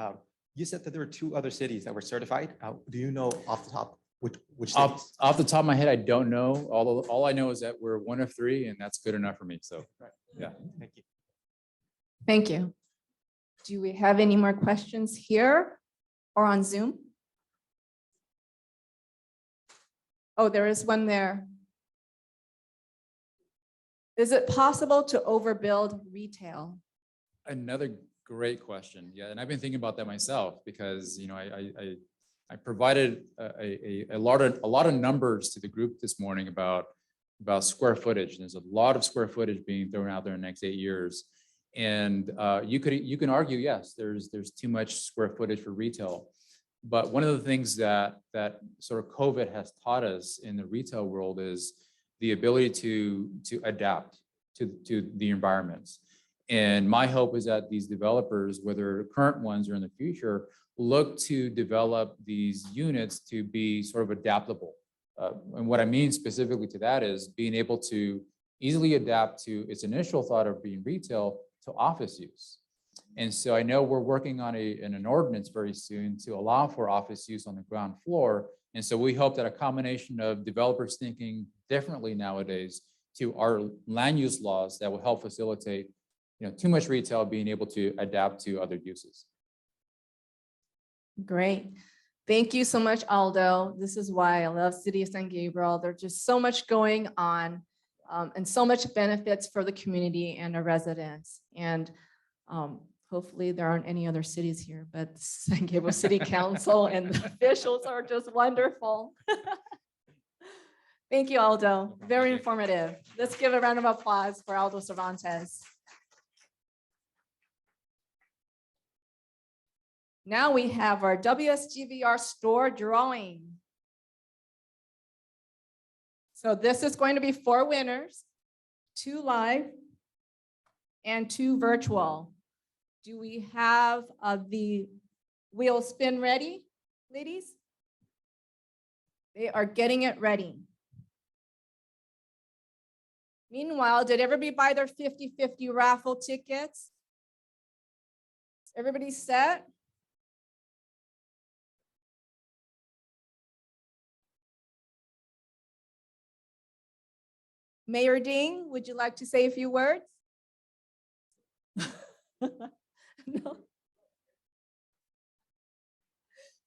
you said that there were 2 other cities that were certified. Do you know off the top which cities? Off the top of my head, I don't know. All I know is that we're 1 of 3, and that's good enough for me. So, yeah. Thank you. Thank you. Do we have any more questions here or on Zoom? Oh, there is one there. Is it possible to overbuild retail? Another great question. Yeah, and I've been thinking about that myself because I provided a lot of numbers to the group this morning about square footage. There's a lot of square footage being thrown out there in the next 8 years, and you can argue yes, there's too much square footage for retail. But one of the things that sort of COVID has taught us in the retail world is the ability to adapt to the environments. And my hope is that these developers, whether current ones or in the future, look to develop these units to be sort of adaptable. And what I mean specifically to that is being able to easily adapt to its initial thought of being retail to office use. And so I know we're working on an ordinance very soon to allow for office use on the ground floor And so we hope that a combination of developers thinking differently nowadays to our land use laws that will help facilitate, too much retail being able to adapt to other uses. Great. Thank you so much, Aldo. This is why I love City of San Gabriel. There's just so much going on and so much benefits for the community and our residents. And hopefully there aren't any other cities here, but San Gabriel City Council and the officials are just wonderful. Thank you, Aldo. Very informative. Let's give a round of applause for Aldo Cervantes. Now we have our WSGVR store drawing. So this is going to be 4 winners, 2 live and 2 virtual. Do we have the wheel spin ready, ladies? They are getting it ready. Meanwhile, did everybody buy their 50-50 raffle tickets? Everybody set? Mayor Ding, would you like to say a few words? No.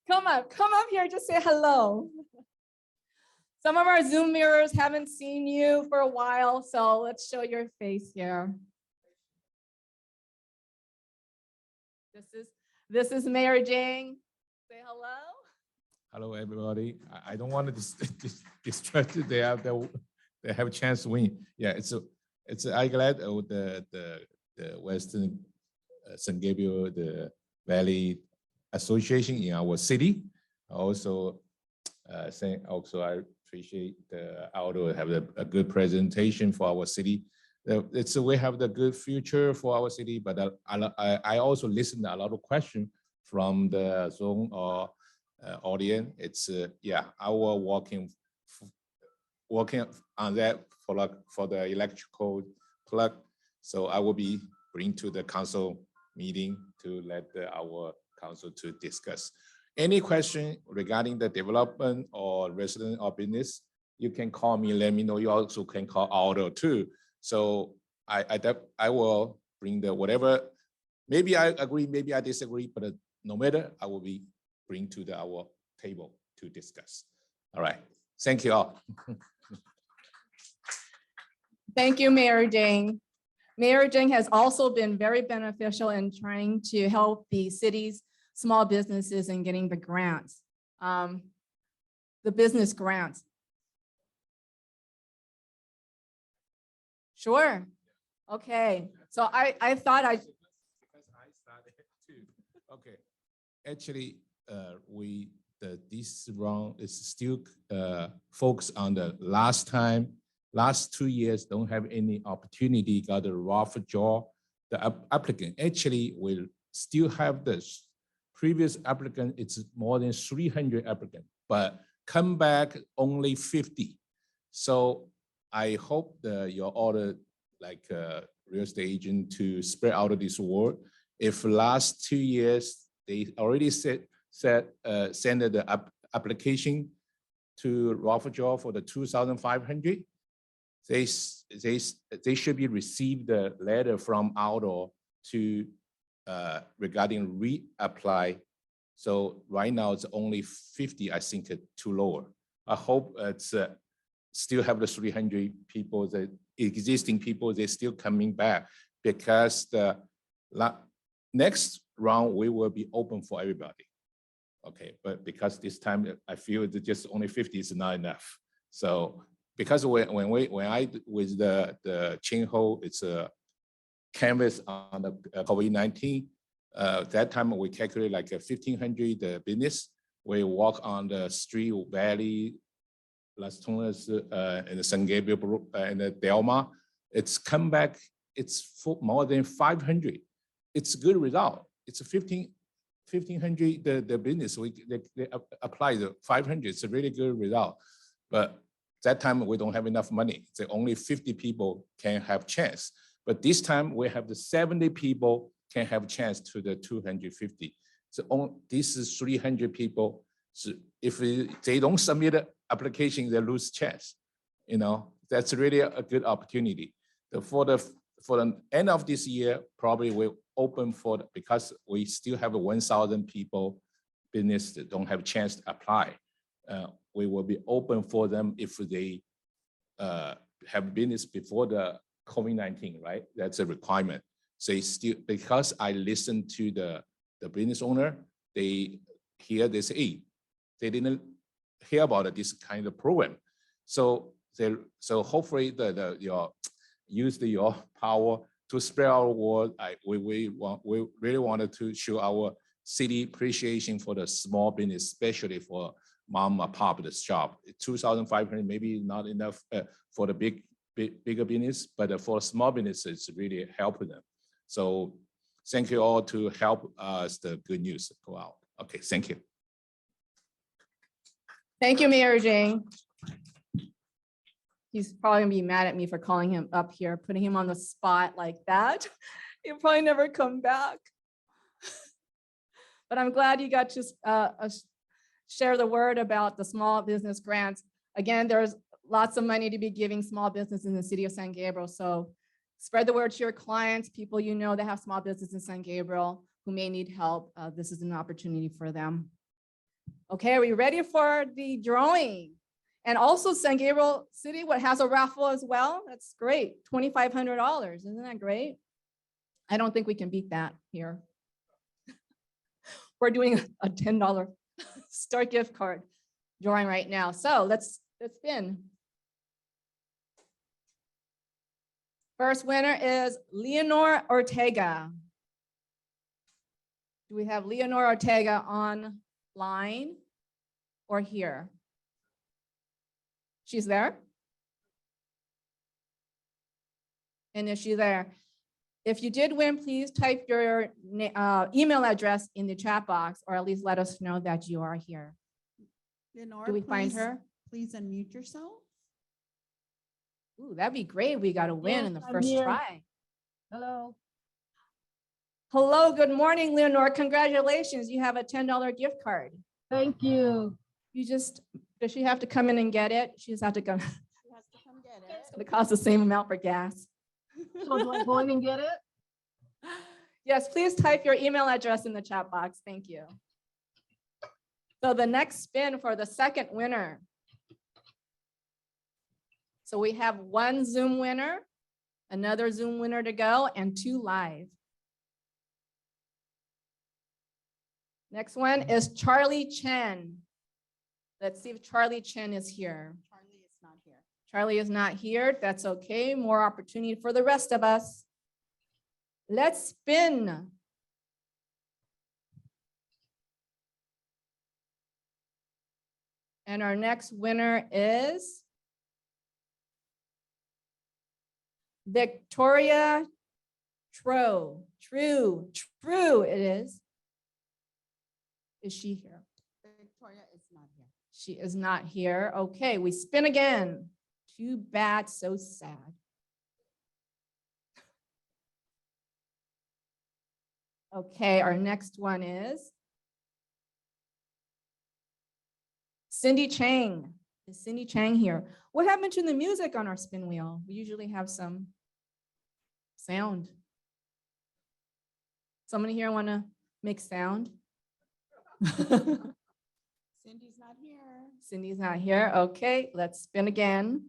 Come up here, just say hello. Some of our Zoom mirrors haven't seen you for a while, so let's show your face here. This is Mayor Ding. Say hello. Hello, everybody. I don't want to distract you. They have a chance to win. Yeah, I'm glad the Western San Gabriel, the Valley Association in our city. Also, I appreciate Aldo have a good presentation for our city. We have the good future for our city, but I also listened to a lot of questions from the Zoom or audience. It's our working on that for the electrical plug. So I will be bring to the council meeting to let our council to discuss. Any question regarding the development or resident or business, you can call me, let me know. You also can call Aldo too. So I will bring the whatever, maybe I agree, maybe I disagree, but no matter, I will be bring to our table to discuss. All right, thank you all. Thank you, Mayor Ding. Mayor Ding has also been very beneficial in trying to help the city's small businesses in getting the grants, the business grants. Sure. Okay. So I thought because I started too. Okay. Actually, this round is still focused on the last 2 years don't have any opportunity got a raffle draw. The applicant actually will still have this previous applicant. It's more than 300 applicants, but come back only 50. So I hope your order like real estate agent to spread out of this work. If last 2 years they already send the application to raffle draw for the 2,500. They should be received the letter from Aldo to regarding reapply. So right now it's only 50. I think it's too lower. I hope it's still have the 300 people, the existing people, they're still coming back because the next round we will be open for everybody. Okay, but because this time I feel that just only 50 is not enough. So because when I with the Chin Ho, it's a canvas on the COVID-19. That time we calculate like 1,500 business. We walk on the street, Valley, Las Tunas, and the San Gabriel and the Delma. It's come back. It's more than 500. It's a good result. It's a 1,500 the business. They apply the 500. It's a really good result. But that time we don't have enough money. So only 50 people can have chance. But this time we have the 70 people can have chance to the 250. So this is 300 people. So if they don't submit an application, they lose chance. That's really a good opportunity. For the end of this year, probably we'll open because we still have 1,000 people business that don't have a chance to apply. We will be open for them if they have business before the COVID-19, right? That's a requirement. So because I listened to the business owner, they say, hey, they didn't hear about this kind of program. So hopefully use your power to spread our word. We really wanted to show our city appreciation for the small business, especially for mom and pop shop. 2,500 maybe not enough for the bigger business, but for small businesses, it's really helping them. So thank you all to help us the good news go out. Okay, thank you. Thank you, Mayor Jing. He's probably gonna be mad at me for calling him up here, putting him on the spot like that. He'll probably never come back. But I'm glad you got to share the word about the small business grants. Again, there's lots of money to be giving small business in the city of San Gabriel. So spread the word to your clients, people you know that have small business in San Gabriel who may need help. This is an opportunity for them. Okay, are we ready for the drawing? And also San Gabriel City, has a raffle as well. That's great, $2,500. Isn't that great? I don't think we can beat that here. We're doing a $10 Star gift card drawing right now. So let's spin. First winner is Leonor Ortega. Do we have Leonor Ortega online or here? She's there? And is she there? If you did win, please type your email address in the chat box, or at least let us know that you are here. Lenore, Do we find her? Please unmute yourself. Ooh, that'd be great. We got a win in the I'm first here. try. Hello. Hello, good morning, Leonore. Congratulations. You have a $10 gift card. Thank you. Does she have to come in and get it? She just have to come. She has to come get it. It's gonna cost the same amount for gas. So do I go in and get it? Yes, please type your email address in the chat box. Thank you. So the next spin for the second winner. So we have one Zoom winner, another Zoom winner to go, and 2 live. Next one is Charlie Chen. Let's see if Charlie Chen is here. Charlie is not here. Charlie is not here. That's okay. More opportunity for the rest of us. Let's spin. And our next winner is Victoria True it is. Is she here? Victoria is not here. She is not here. Okay, we spin again. Too bad, so sad. Okay, our next one is Cindy Chang. Is Cindy Chang here? What happened to the music on our spin wheel? We usually have some sound. Somebody here want to make sound? Cindy's not here. Cindy's not here. Okay, let's spin again.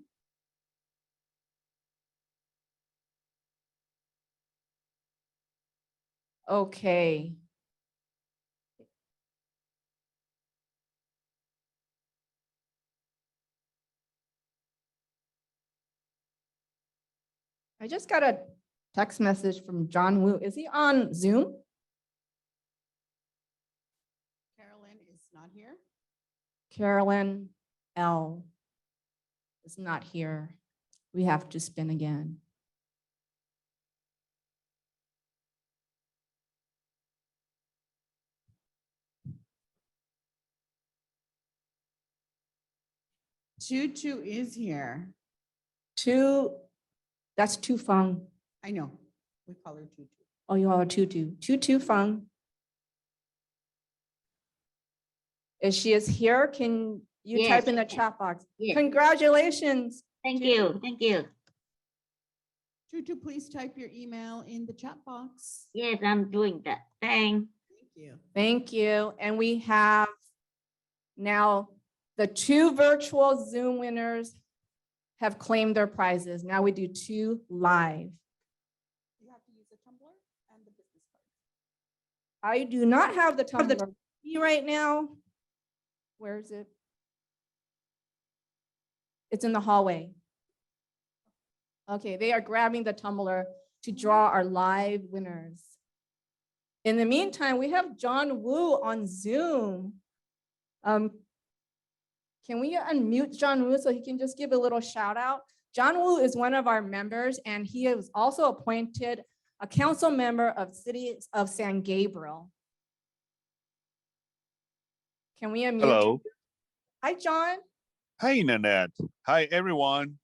Okay. I just got a text message from John Wu. Is he on Zoom? Carolyn is not here. Carolyn L is not here. We have to spin again. Tutu is here. That's Tu Feng. I know. We call her Tutu. Oh, you all are Tutu. Tutu Feng. If she is here, can you Yes, type in the I can. chat box? Yes. Congratulations. Thank you. Thank you. Tutu, please type your email in the chat box. Yes, I'm doing that. Thanks. Thank you. Thank you. And we have now the 2 virtual Zoom winners have claimed their prizes. Now we do 2 live. You have to use the tumbler and the business card. I do not have the tumbler right now. Where is it? It's in the hallway. Okay, they are grabbing the tumbler to draw our live winners. In the meantime, we have John Woo on Zoom. Can we unmute John Woo so he can just give a little shout out? John Woo is one of our members, and he is also appointed a council member of City of San Gabriel. Can we unmute? Hello. Hi, John. Hi, Nanette. Hi, everyone.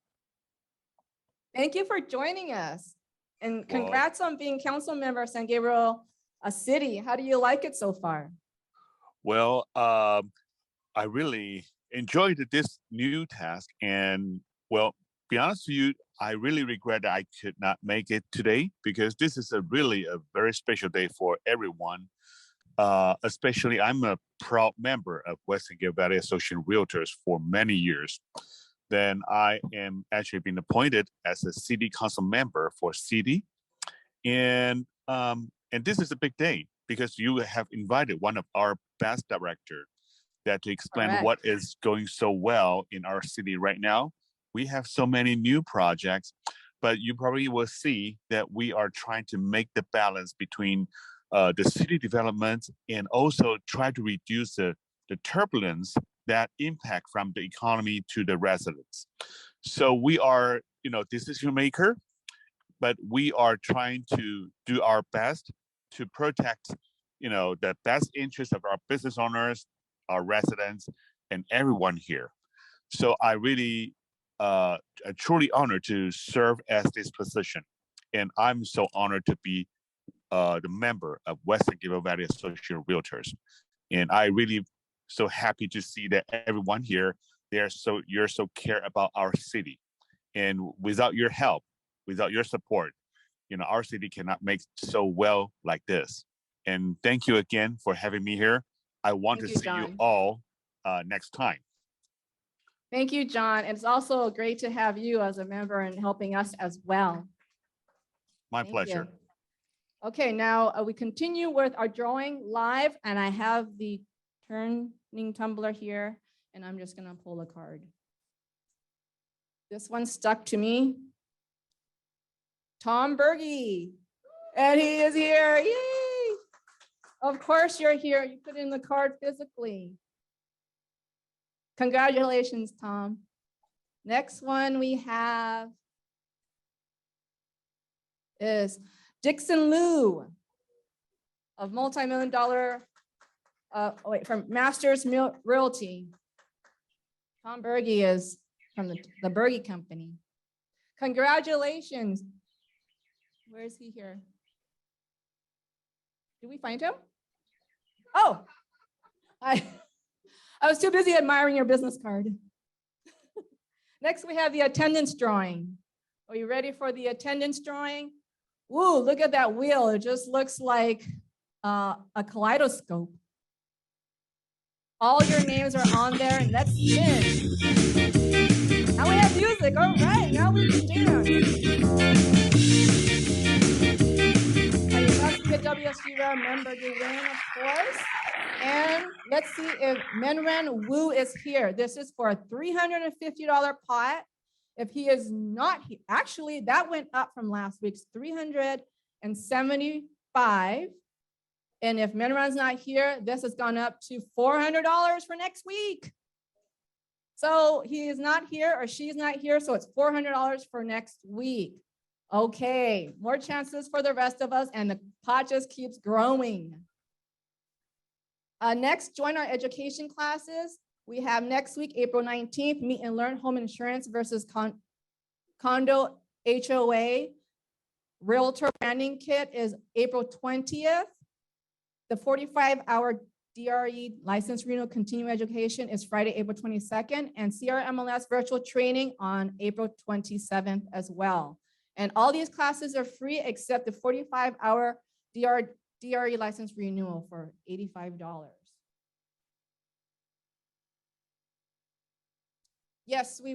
Thank you for joining us. And Well- congrats on being council member of San Gabriel City. How do you like it so far? Well, I really enjoyed this new task, and well, be honest with you, I really regret that I could not make it today because this is really a very special day for everyone. Especially, I'm a proud member of Western Gate Valley Association Realtors for many years. Then I am actually being appointed as a city council member for city, and this is a big day because you have invited one of our best director that to explain Correct. what is going so well in our city right now. We have so many new projects, but you probably will see that we are trying to make the balance between the city development and also try to reduce the turbulence that impact from the economy to the residents. So we are, decision maker, but we are trying to do our best to protect, the best interest of our business owners, our residents, and everyone here. So I really, truly honored to serve as this position. And I'm so honored to be the member of Western Gate Valley Association of Realtors. And I really so happy to see that everyone here, you're so care about our city. And without your help, without your support, our city cannot make so well like this. And thank you again for having me here. I want Thank to you, see you John. all next time. Thank you, John. It's also great to have you as a member and helping us as well. My Thank pleasure. you. Okay, now we continue with our drawing live, and I have the turning tumbler here, and I'm just gonna pull a card. This one stuck to me. Tom Berge, and he is here. Yay! Of course you're here. You put in the card physically. Congratulations, Tom. Next one we have is Dixon Liu of multi-million-dollar, from Masters Realty. Tom Berge is from the Berge Company. Congratulations. Where is he here? Did we find him? Oh, I was too busy admiring your business card. Next, we have the attendance drawing. Are you ready for the attendance drawing? Woo, look at that wheel. It just looks like a kaleidoscope. All your names are on there, and let's spin. Now we have music. All right, now we can dance. You must be a WSG member to win, of course. And let's see if Menran Wu is here. This is for a $350 pot. If he is not, actually that went up from last week's $375. And if Menran's not here, this has gone up to $400 for next week. So he is not here or she's not here, so it's $400 for next week. Okay, more chances for the rest of us, and the pot just keeps growing. Next, join our education classes. We have next week, April 19th, Meet and Learn Home Insurance versus Condo HOA. Realtor Branding Kit is April 20th. The 45-hour DRE license renewal continuing education is Friday, April 22nd, and CRMLS virtual training on April 27th as well. And all these classes are free except the 45-hour DRE license renewal for $85. Yes, we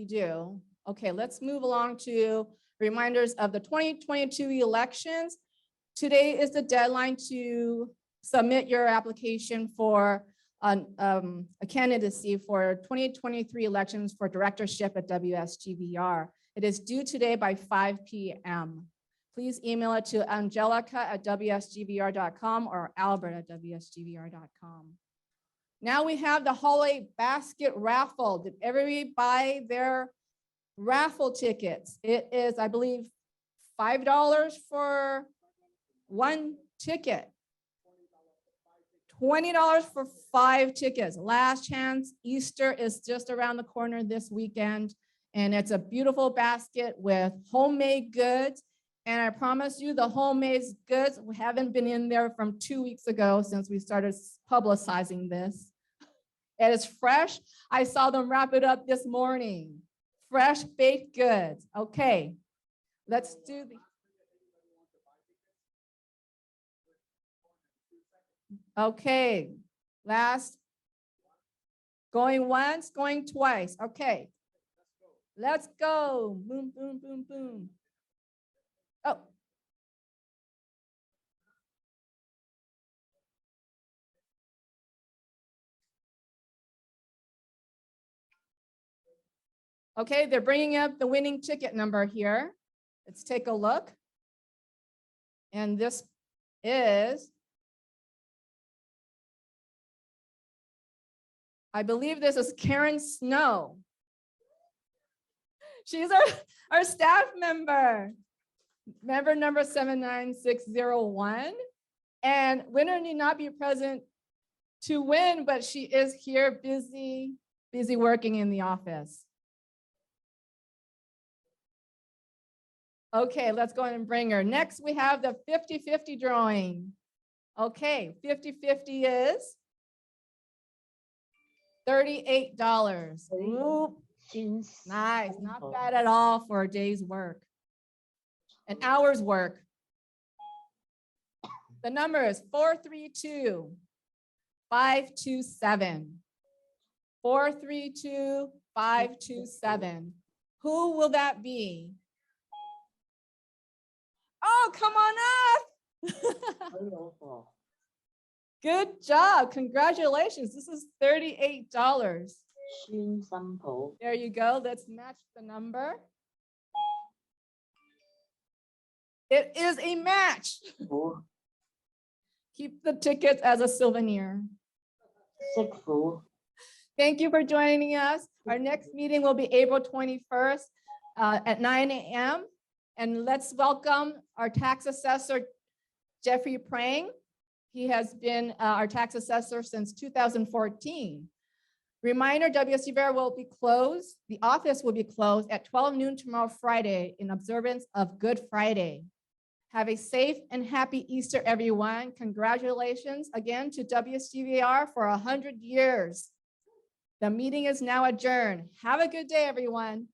do. Okay, let's move along to reminders of the 2022 elections. Today is the deadline to submit your application for a candidacy for 2023 elections for directorship at WSGVR. It is due today by 5 p.m. Please email it to angelica@wsgvr.com or albert@wsgvr.com. Now we have the holiday basket raffle. Did everybody buy their raffle tickets? It is, I believe, $5 for one ticket. $20 for 5 tickets. Last chance. Easter is just around the corner this weekend. And it's a beautiful basket with homemade goods. And I promise you the homemade goods haven't been in there from 2 weeks ago since we started publicizing this. It is fresh. I saw them wrap it up this morning. Fresh baked goods. Okay, let's do the. Okay, last. Going once, going twice. Okay, let's go. Boom, boom, boom, boom. Oh. Okay, they're bringing up the winning ticket number here. Let's take a look. And this is, I believe this is Karen Snow. She's our staff member number 79601. And winner need not be present to win, but she is here busy working in the office. Okay, let's go ahead and bring her. Next, we have the 50-50 drawing. Okay, 50-50 is $38. Ooh, nice, not bad at all for a day's work, an hour's work. The number is 432-527. 432-527. Who will that be? Oh, come on up. Good job. Congratulations. This is $38. There you go. Let's match the number. It is a match. Keep the tickets as a souvenir. Thank you for joining us. Our next meeting will be April 21st at 9 a.m. And let's welcome our tax assessor, Jeffrey Prang. He has been our tax assessor since 2014. Reminder, WSGVR will be closed. The office will be closed at 12 noon tomorrow, Friday, in observance of Good Friday. Have a safe and happy Easter, everyone. Congratulations again to WSGVR for 100 years. The meeting is now adjourned. Have a good day, everyone.